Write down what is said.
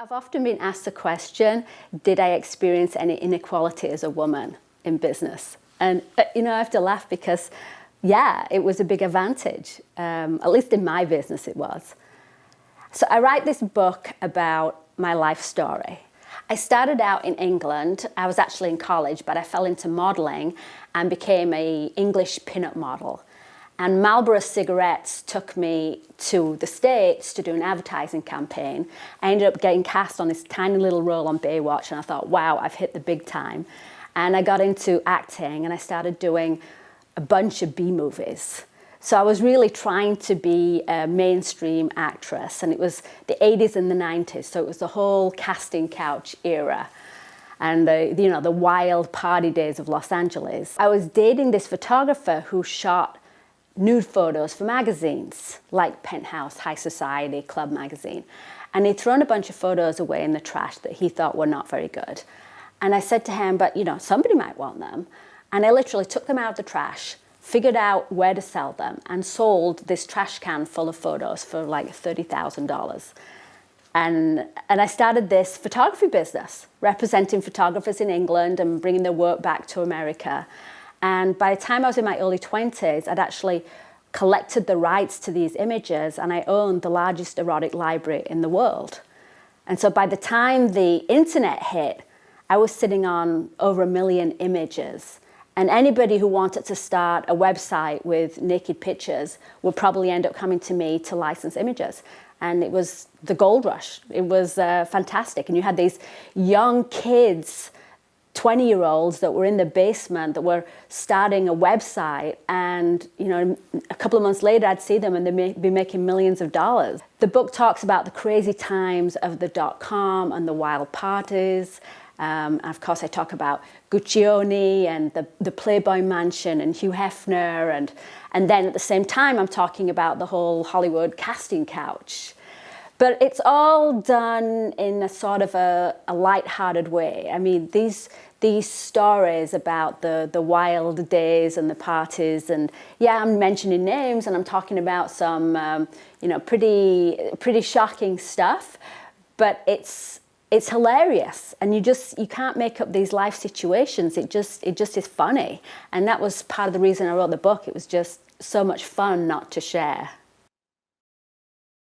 I've often been asked the question, did I experience any inequality as a woman in business? And, I have to laugh because, yeah, it was a big advantage. At least in my business it was. So I write this book about my life story. I started out in England. I was actually in college, but I fell into modeling and became an English pinup model. And Marlboro cigarettes took me to the States to do an advertising campaign. I ended up getting cast on this tiny little role on Baywatch, and I thought, wow, I've hit the big time. And I got into acting, and I started doing a bunch of B-movies. So I was really trying to be a mainstream actress, and it was the 80s and the 90s, so it was the whole casting couch era and the wild party days of Los Angeles. I was dating this photographer who shot nude photos for magazines like Penthouse, High Society, Club magazine. And he'd thrown a bunch of photos away in the trash that he thought were not very good. And I said to him, but somebody might want them. And I literally took them out of the trash, figured out where to sell them, and sold this trash can full of photos for like $30,000. And I started this photography business, representing photographers in England and bringing their work back to America. And by the time I was in my early 20s, I'd actually collected the rights to these images, and I owned the largest erotic library in the world. And so by the time the internet hit, I was sitting on over 1 million images. And anybody who wanted to start a website with naked pictures would probably end up coming to me to license images. And it was the gold rush. It was fantastic. And you had these young kids, 20-year-olds that were in the basement that were starting a website, and a couple of months later I'd see them and they'd be making millions of dollars. The book talks about the crazy times of the .com and the wild parties. Of course I talk about Guccione and the Playboy Mansion and Hugh Hefner, and then at the same time I'm talking about the whole Hollywood casting couch. But it's all done in a sort of a light-hearted way. I mean, these stories about the wild days and the parties, and yeah, I'm mentioning names and I'm talking about some pretty shocking stuff, but it's hilarious, and you can't make up these life situations. It just is funny, and that was part of the reason I wrote the book. It was just so much fun not to share.